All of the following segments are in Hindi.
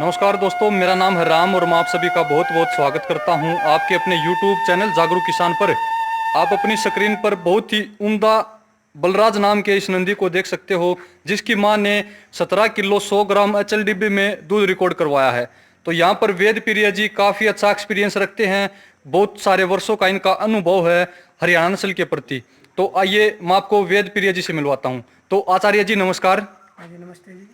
नमस्कार दोस्तों, मेरा नाम है राम और मैं आप सभी का बहुत बहुत स्वागत करता हूं आपके अपने YouTube चैनल जागरूक किसान पर। आप अपनी स्क्रीन पर बहुत ही उम्दा बलराज नाम के इस नंदी को देख सकते हो, जिसकी मां ने 17 किलो 100 ग्राम HLDB में दूध रिकॉर्ड करवाया है। तो यहाँ पर वेद प्रिया जी काफ़ी अच्छा एक्सपीरियंस रखते हैं, बहुत सारे वर्षों का इनका अनुभव है हरियाणा नस्ल के प्रति। तो आइए मैं आपको वेद प्रिया जी से मिलवाता हूँ। तो आचार्य जी नमस्कार। हाँ जी, नमस्ते जी।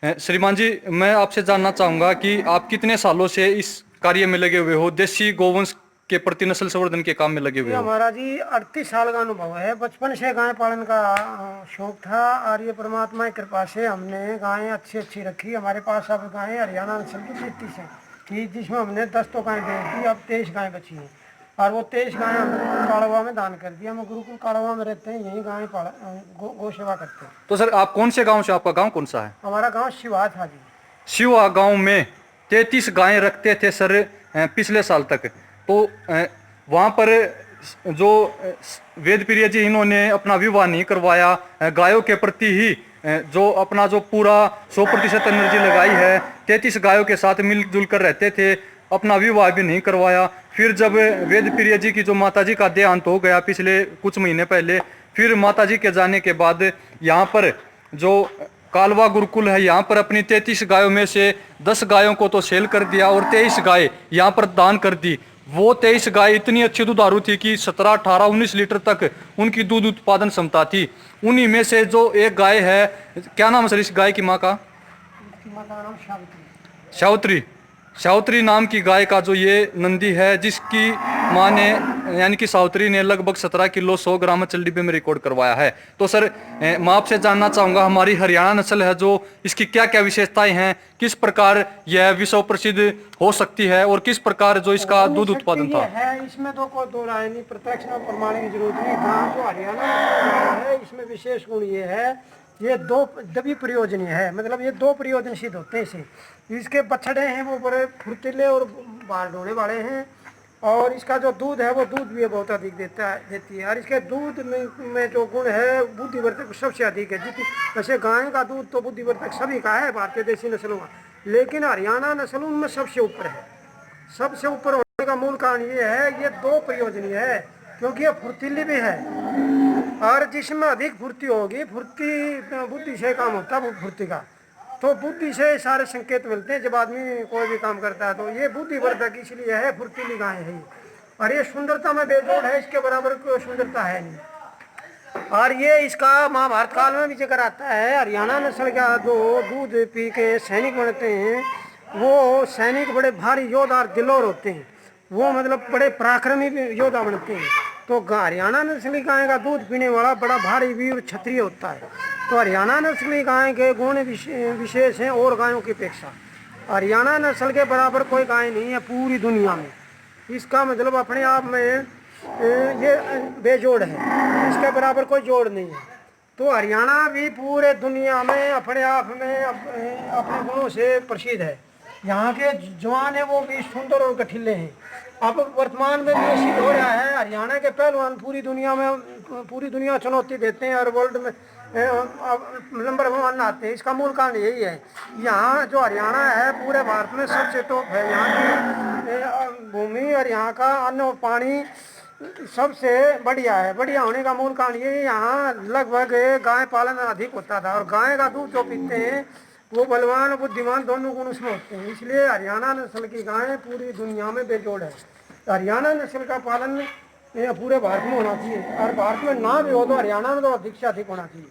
श्रीमान जी, मैं आपसे जानना चाहूंगा कि आप कितने सालों से इस कार्य में लगे हुए हो, देसी गोवंश के प्रति नस्ल संवर्धन के काम में लगे हुए ये हो? हमारा जी 38 साल का अनुभव है। बचपन से गाय पालन का शौक था और ये परमात्मा की कृपा से हमने गायें अच्छी अच्छी रखी। हमारे पास अब गायें हरियाणा नस्ल की 33 हैं, ठीक, जिसमें हमने 10 तो गायें बेच दी, अब 23 गायें बची हैं और वो 23 गायें हमने काड़वा में दान कर दिया। हम गुरुकुल काड़वा में रहते हैं, यही गायें गौ सेवा करते हैं। तो सर, आप कौन से गांव से, आपका गांव कौन सा है? हमारा गाँव शिवा था जी। शिवा गांव में 33 गायें रखते थे सर पिछले साल तक। तो वहां पर जो वेद प्रिया जी, इन्होंने अपना विवाह नहीं करवाया, गायों के प्रति ही जो अपना जो पूरा 100% एनर्जी लगाई है, 33 गायों के साथ मिलजुल कर रहते थे, अपना विवाह भी नहीं करवाया। फिर जब वेद प्रिया जी की जो माता जी का देहांत हो गया पिछले कुछ महीने पहले, फिर माता जी के जाने के बाद यहाँ पर जो कालवा गुरुकुल है, यहाँ पर अपनी 33 गायों में से 10 गायों को तो सेल कर दिया और 23 गाय यहाँ पर दान कर दी। वो 23 गाय इतनी अच्छी दुधारू थी कि 17, 18, 19 लीटर तक उनकी दूध उत्पादन क्षमता थी। उन्हीं में से जो एक गाय है, क्या नाम है सर इस गाय की माँ का? इसकी माता का नाम सावित्री। शावत्री। शावत्री नाम की गाय का जो ये नंदी है, जिसकी माँ ने यानी कि सावित्री ने लगभग 17 किलो 100 ग्राम HLDB में रिकॉर्ड करवाया है। तो सर, मैं आपसे जानना चाहूँगा, हमारी हरियाणा नस्ल है जो, इसकी क्या क्या विशेषताएं हैं, किस प्रकार यह विश्व प्रसिद्ध हो सकती है और किस प्रकार जो इसका दूध उत्पादन था? है इसमें तो कोई दो राय नहीं, प्रत्यक्ष में प्रमाण की जरूरत नहीं। गाँव जो हरियाणा नस्ल है, इसमें विशेष गुण ये है, ये दो द्वि प्रयोजनीय है। मतलब ये दो प्रयोजन सिद्ध होते हैं इसे। इसके बछड़े हैं वो बड़े फुर्तीले और बाल ढोने वाले हैं, और इसका जो दूध है वो दूध भी बहुत अधिक देती है। और इसके दूध में जो गुण है, बुद्धिवर्धक सबसे अधिक है। जितनी वैसे गाय का दूध तो बुद्धिवर्धक सभी का है भारतीय देसी नस्लों का, लेकिन हरियाणा नस्ल उनमें सबसे ऊपर है। सबसे ऊपर होने का मूल कारण ये है, ये दो प्रयोजनीय है, क्योंकि ये फुर्तीली भी है। और जिसमें अधिक फुर्ती होगी, फुर्ती बुद्धि से काम होता है, फुर्ती का तो बुद्धि से सारे संकेत मिलते हैं जब आदमी कोई भी काम करता है। तो ये बुद्धिवर्धक इसलिए है, फुर्तीली गाय है ये। और ये सुंदरता में बेजोड़ है, इसके बराबर कोई सुंदरता है नहीं। और ये इसका महाभारत काल में भी जिक्र आता है। हरियाणा नस्ल का जो दूध पी के सैनिक बनते हैं, वो सैनिक बड़े भारी योद्धा और दिलोर होते हैं। वो मतलब बड़े पराक्रमी योद्धा बनते हैं। तो हरियाणा नस्ली गाय का दूध पीने वाला बड़ा भारी वीर क्षत्रिय होता है। तो हरियाणा नस्ली गाय के गुण विशेष हैं और गायों की अपेक्षा। हरियाणा नस्ल के बराबर कोई गाय नहीं है पूरी दुनिया में। इसका मतलब अपने आप में ये बेजोड़ है, इसके बराबर कोई जोड़ नहीं है। तो हरियाणा भी पूरे दुनिया में अपने आप में अपने गुणों से प्रसिद्ध है। यहाँ के जवान है वो भी सुंदर और गठिले हैं। अब वर्तमान में भी सिद्ध हो रहा है, हरियाणा के पहलवान पूरी दुनिया चुनौती देते हैं और वर्ल्ड में नंबर 1 आते हैं। इसका मूल कारण यही है, यहाँ जो हरियाणा है पूरे भारत में सबसे टॉप है। यहाँ की भूमि और यहाँ का अन्न और पानी सबसे बढ़िया है। बढ़िया होने का मूल कारण ये, यहाँ लगभग गाय पालन अधिक होता था और गाय का दूध जो पीते हैं वो बलवान और बुद्धिमान दोनों गुण उसमें होते हैं। इसलिए हरियाणा नस्ल की गायें पूरी दुनिया में बेजोड़ है। हरियाणा नस्ल का पालन पूरे भारत में होना चाहिए, और भारत में ना भी हो तो हरियाणा में तो अधिक से अधिक होना चाहिए।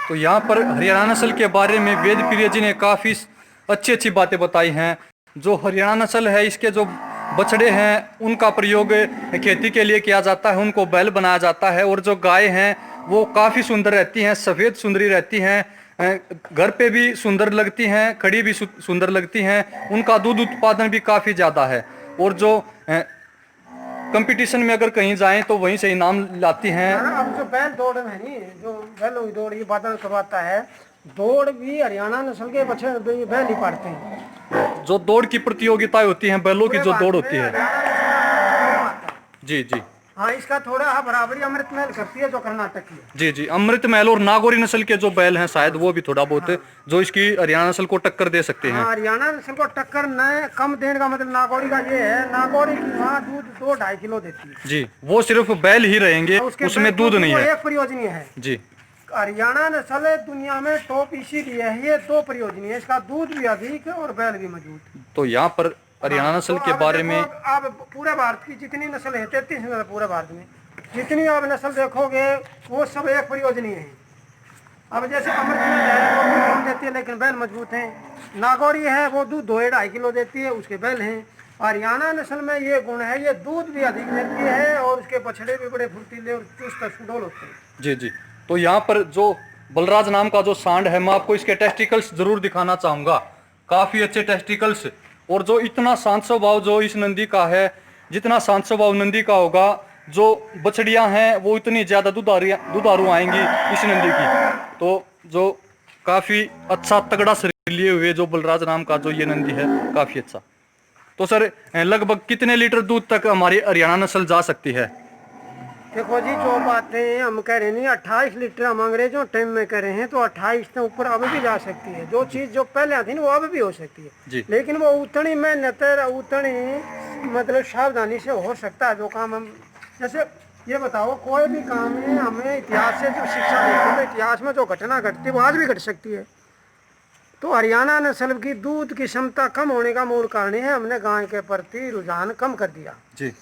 तो यहाँ पर हरियाणा नस्ल के बारे में वेद प्रिया जी ने काफ़ी अच्छी अच्छी बातें बताई हैं। जो हरियाणा नस्ल है, इसके जो बछड़े हैं उनका प्रयोग खेती के लिए किया जाता है, उनको बैल बनाया जाता है। और जो गाय हैं वो काफ़ी सुंदर रहती हैं, सफ़ेद सुंदरी रहती हैं, घर पे भी सुंदर लगती हैं, खड़ी भी सुंदर लगती हैं। उनका दूध उत्पादन भी काफ़ी ज़्यादा है और जो कंपटीशन में अगर कहीं जाएं तो वहीं से इनाम लाती हैं। अब जो बैल दौड़ में नहीं, जो बैलों की दौड़ ये बादल करवाता है, दौड़ भी हरियाणा नस्ल के बच्चे बैल ही पाड़ते हैं। जो दौड़ की प्रतियोगिताएं होती हैं, बैलों की जो दौड़ होती है। जी जी। हाँ, इसका थोड़ा बराबरी अमृत महल करती है जो कर्नाटक की है। जी जी, अमृत महल और नागौरी नस्ल के जो बैल हैं शायद वो भी थोड़ा बहुत जो इसकी हरियाणा नस्ल को टक्कर दे सकते हैं। हाँ, हरियाणा नस्ल को टक्कर न कम देने का मतलब नागौरी का ये है, नागौरी की माँ दूध 2-2.5 किलो देती है। जी, वो सिर्फ बैल ही रहेंगे, उसमें दूध नहीं है। एक प्रयोजनीय है जी हरियाणा नस्ल दुनिया में टॉप इसीलिए है, ये 2 प्रयोजनीय है, इसका दूध भी अधिक है और बैल भी मजबूत। तो यहाँ पर हरियाणा नस्ल तो के अब बारे देखो, में आप पूरे भारत की जितनी नस्ल है 33 नस्ल पूरे भारत में जितनी आप नस्ल देखोगे वो सब एक प्रयोजनीय है। अब जैसे अमृत महल है वो दूध कम देती है लेकिन बैल मजबूत हैं। नागौरी है वो दूध 2-2.5 किलो देती है, उसके बैल हैं। हरियाणा नस्ल में ये गुण है, ये दूध भी अधिक देती है और उसके बछड़े भी बड़े फुर्तीले और चुस्त सुडौल होते हैं। जी जी, तो यहाँ पर जो बलराज नाम का जो सांड है, मैं आपको इसके टेस्टिकल्स जरूर दिखाना चाहूंगा। काफी अच्छे टेस्टिकल्स, और जो इतना शांत स्वभाव जो इस नंदी का है, जितना शांत स्वभाव नंदी का होगा, जो बछड़ियां हैं वो इतनी ज्यादा दुधारू आएंगी इस नंदी की। तो जो काफी अच्छा तगड़ा शरीर लिए हुए जो बलराज नाम का जो ये नंदी है, काफी अच्छा। तो सर लगभग कितने लीटर दूध तक हमारी हरियाणा नस्ल जा सकती है? देखो जी, जो बातें हम कह रहे हैं 28 लीटर हम अंग्रेजों टाइम में कह रहे हैं, तो 28 से ऊपर अब भी जा सकती है। जो चीज़ जो पहले आती थी वो अब भी हो सकती है जी। लेकिन वो उतनी मेहनत उतनी मतलब सावधानी से हो सकता है जो काम हम। जैसे ये बताओ, कोई भी काम है हमें इतिहास से जो शिक्षा देते हैं तो इतिहास में जो घटना घटती है वो आज भी घट सकती है। तो हरियाणा नस्ल की दूध की क्षमता कम होने का मूल कारण है हमने गाय के प्रति रुझान कम कर दिया। जी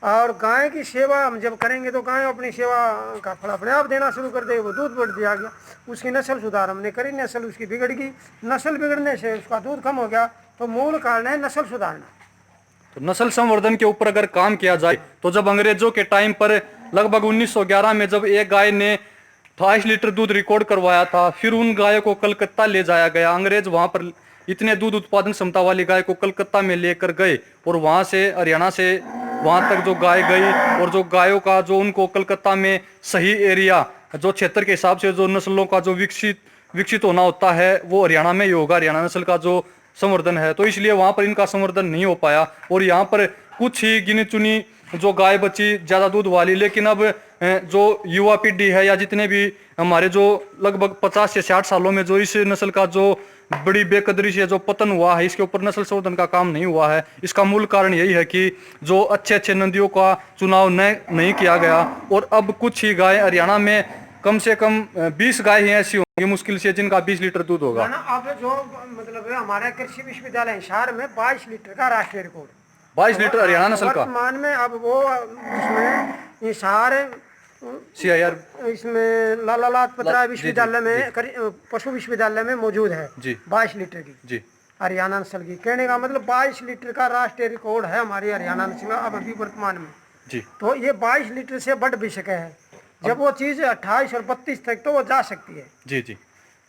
और गाय की सेवा हम जब करेंगे तो गाय अपनी सेवा का फल अपने आप देना शुरू कर देगी, वो दूध बढ़ दिया गया। उसकी नस्ल सुधार हमने करी, नस्ल उसकी बिगड़ गई, नस्ल बिगड़ने से उसका दूध कम हो गया। तो मूल कारण है नस्ल सुधारना। तो नस्ल संवर्धन के ऊपर अगर काम किया जाए तो जब अंग्रेजों के टाइम पर लगभग 1911 में जब एक गाय ने 28 लीटर दूध रिकॉर्ड करवाया था, फिर उन गायों को कलकत्ता ले जाया गया। अंग्रेज वहां पर इतने दूध उत्पादन क्षमता वाली गाय को कलकत्ता में लेकर गए और वहां से हरियाणा से वहां तक जो गाय गई, और जो गायों का जो उनको कलकत्ता में सही एरिया जो क्षेत्र के हिसाब से जो नस्लों का जो विकसित होना होता है वो हरियाणा में ही होगा, हरियाणा नस्ल का जो संवर्धन है। तो इसलिए वहां पर इनका संवर्धन नहीं हो पाया और यहाँ पर कुछ ही गिनी चुनी जो गाय बची ज्यादा दूध वाली। लेकिन अब जो युवा पीढ़ी है या जितने भी हमारे जो लगभग 50 से 60 सालों में जो इस नस्ल का जो बड़ी बेकदरी से जो पतन हुआ है, इसके ऊपर नस्ल संवर्धन का काम नहीं हुआ है। इसका मूल कारण यही है कि जो अच्छे अच्छे नदियों का चुनाव नहीं किया गया। और अब कुछ ही गाय हरियाणा में कम से कम 20 गाय ही ऐसी होंगी मुश्किल से जिनका 20 लीटर दूध होगा। ना अब जो मतलब है हमारे कृषि विश्वविद्यालय हिसार में 22 लीटर का राष्ट्रीय रिकॉर्ड, 22 लीटर हरियाणा नस्ल का वर्तमान में। अब वो उसमें हिसार CIR इसमें लाला लाजपत राय विश्वविद्यालय में पशु विश्वविद्यालय में मौजूद है जी 22 लीटर की जी हरियाणा नस्ल की। कहने का मतलब 22 लीटर का राष्ट्रीय रिकॉर्ड है हमारी हरियाणा नस्ल का अब अभी वर्तमान में। जी। तो ये 22 लीटर से बढ़ भी सके है, जब वो चीज़ 28 और 32 तक तो वो जा सकती है। जी जी।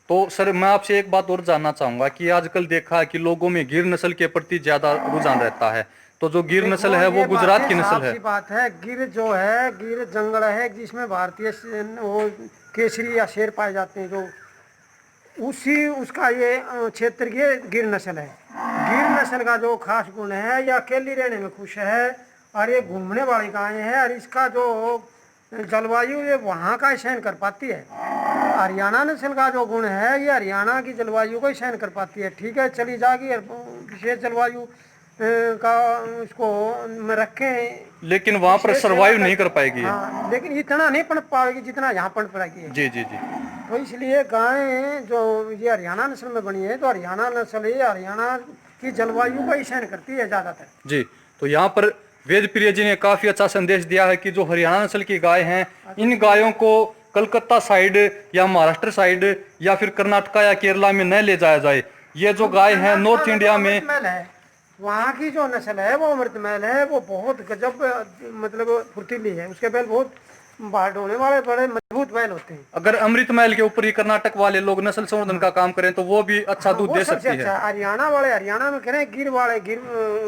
तो सर मैं आपसे एक बात और जानना चाहूंगा कि आजकल देखा है कि लोगों में गिर नस्ल के प्रति ज्यादा रुझान रहता है। तो जो गिर नस्ल है वो गुजरात की नस्ल है। बात है, गिर जो है, गिर जंगल है जिसमें भारतीय वो केसरी या शेर पाए जाते हैं, जो उसका ये क्षेत्र की गिर नस्ल है। गिर नस्ल का जो खास गुण है, यह अकेली रहने में खुश है और ये घूमने वाली गाय है और इसका जो जलवायु ये वहाँ का सहन कर पाती है। हरियाणा नस्ल का जो गुण है ये हरियाणा की जलवायु को ही सहन कर पाती है। ठीक है, चली जाएगी विशेष जलवायु का इसको में रखें, लेकिन वहां पर सरवाइव नहीं कर पाएगी। हाँ, लेकिन इतना नहीं पनप पाएगी जितना यहाँ पनप पाएगी। जी जी जी। तो इसलिए गाय जो ये हरियाणा नस्ल में बनी है, तो हरियाणा नस्ल ये हरियाणा की जलवायु को ही सहन करती है ज्यादातर। जी। तो यहाँ पर वेद प्रिय जी ने काफी अच्छा संदेश दिया है कि जो हरियाणा नस्ल की गाय हैं, इन गायों को कलकत्ता साइड या महाराष्ट्र साइड या फिर कर्नाटका या केरला में न ले जाया जाए। ये जो गाय है नॉर्थ इंडिया में वहाँ की जो नस्ल है वो अमृत महल है, वो बहुत गजब मतलब फुर्तीली है। उसके बैल बहुत बाढ़ होने वाले बड़े मजबूत बैल होते हैं। अगर अमृत महल के ऊपर ही कर्नाटक वाले लोग नस्ल संवर्धन का काम करें तो वो भी अच्छा दूध दे सकती है। हरियाणा वाले हरियाणा में करें, गिर वाले गिर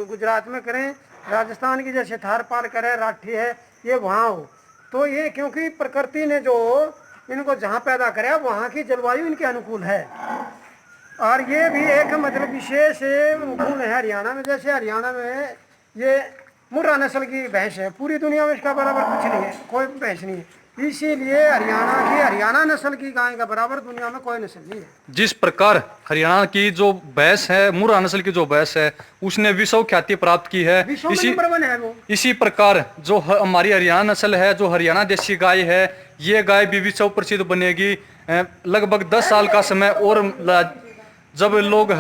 गुजरात में करें, राजस्थान की जैसे थार पार करे राठी है ये वहाँ हो। तो ये क्योंकि प्रकृति ने जो इनको जहाँ पैदा करे वहाँ की जलवायु इनके अनुकूल है। और ये भी एक मतलब विशेष गुण है हरियाणा में। जैसे हरियाणा में ये मुर्रा नस्ल की भैंस है, पूरी दुनिया में इसका बराबर कुछ नहीं है, कोई भैंस नहीं है। इसीलिए हरियाणा नस्ल की गाय का बराबर दुनिया में कोई नस्ल नहीं है। जिस प्रकार हरियाणा की जो भैंस है, मुर्रा नस्ल की जो भैंस है, उसने विश्व ख्याति प्राप्त की है, विश्व में नंबर 1 है वो। इसी प्रकार जो हमारी हरियाणा नस्ल है, जो हरियाणा देशी गाय है, ये गाय भी विश्व प्रसिद्ध बनेगी। लगभग 10 साल का समय और जब लोग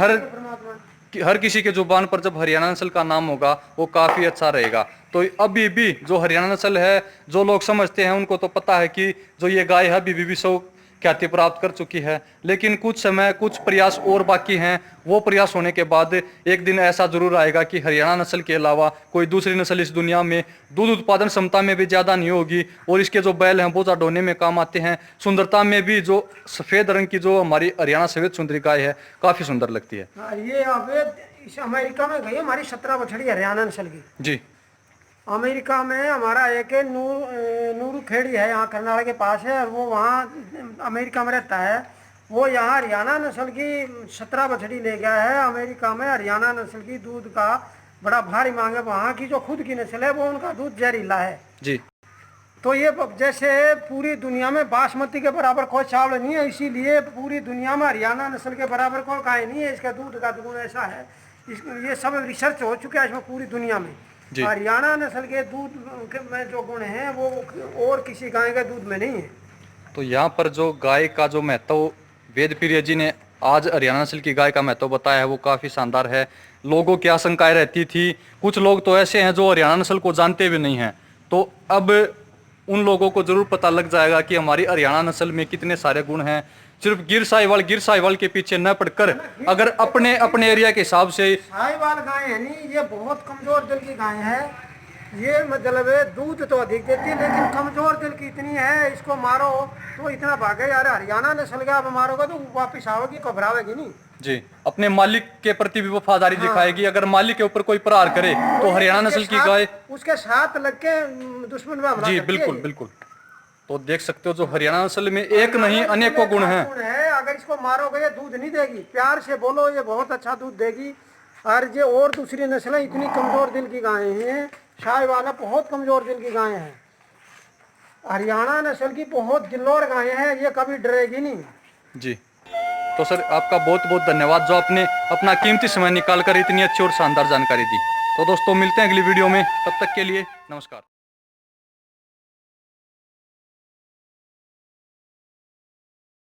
हर किसी के जुबान पर जब हरियाणा नस्ल का नाम होगा, वो काफी अच्छा रहेगा। तो अभी भी जो हरियाणा नस्ल है, जो लोग समझते हैं उनको तो पता है कि जो ये गाय है अभी भी विश्व ख्याति प्राप्त कर चुकी है, लेकिन कुछ प्रयास और बाकी हैं। वो प्रयास होने के बाद एक दिन ऐसा जरूर आएगा कि हरियाणा नस्ल के अलावा कोई दूसरी नस्ल इस दुनिया में दूध उत्पादन क्षमता में भी ज़्यादा नहीं होगी, और इसके जो बैल हैं बोझा ढोने में काम आते हैं। सुंदरता में भी जो सफ़ेद रंग की जो हमारी हरियाणा सफेद सुंदरी गाय है, काफ़ी सुंदर लगती है। ये इस अमेरिका में गई हमारी 17 बछड़ी हरियाणा नस्ल की। जी। अमेरिका में हमारा एक नूरू खेड़ी है, यहाँ करनाल के पास है, और वो वहाँ अमेरिका में रहता है। वो यहाँ हरियाणा नस्ल की 17 बछड़ी ले गया है। अमेरिका में हरियाणा नस्ल की दूध का बड़ा भारी मांग है। वहाँ की जो खुद की नस्ल है वो उनका दूध जहरीला है। जी। तो ये जैसे पूरी दुनिया में बासमती के बराबर कोई चावल नहीं है, इसीलिए पूरी दुनिया में हरियाणा नस्ल के बराबर कोई गाय नहीं है। इसका दूध का गुण ऐसा है, ये सब रिसर्च हो चुका है इसमें पूरी दुनिया में। हरियाणा नस्ल के दूध में जो गुण है वो और किसी गाय के दूध में नहीं है। तो यहाँ पर जो गाय का जो महत्व वेद प्रिय जी ने आज हरियाणा नस्ल की गाय का महत्व बताया है, वो काफ़ी शानदार है। लोगों की आशंकाएं रहती थी, कुछ लोग तो ऐसे हैं जो हरियाणा नस्ल को जानते भी नहीं हैं, तो अब उन लोगों को जरूर पता लग जाएगा कि हमारी हरियाणा नस्ल में कितने सारे गुण हैं। सिर्फ गिर साहिवाल के पीछे न पड़कर अगर अपने एरिया के हिसाब से साहिवाल गाय है नहीं, ये बहुत कमजोर दिल की गाय है। ये मतलब दूध तो अधिक देती है, लेकिन कमजोर दिल की इतनी है, इसको मारो तो इतना भागे यार। हरियाणा नस्ल का आप मारोगे तो वापिस आओगी, घबरावेगी नहीं। जी, अपने मालिक के प्रति भी वफादारी दिखाएगी। अगर मालिक के ऊपर कोई प्रहार करे तो हरियाणा नस्ल की गाय उसके साथ लग के दुश्मन में हमला जी बिल्कुल बिल्कुल। तो देख सकते हो जो हरियाणा नस्ल में एक नहीं अनेकों गुण हैं। अगर इसको मारोगे ये दूध नहीं देगी, प्यार से बोलो ये बहुत अच्छा दूध देगी। और ये और दूसरी नस्लें इतनी कमजोर दिल की गायें हैं, साहिवाल बहुत कमजोर दिल की गायें हैं। हरियाणा नस्ल की बहुत दिलोर गायें हैं, ये कभी डरेगी नहीं। जी, तो सर आपका बहुत बहुत धन्यवाद जो आपने अपना कीमती समय निकाल कर इतनी अच्छी और शानदार जानकारी दी। तो दोस्तों मिलते हैं अगली वीडियो में, तब तक के लिए नमस्कार।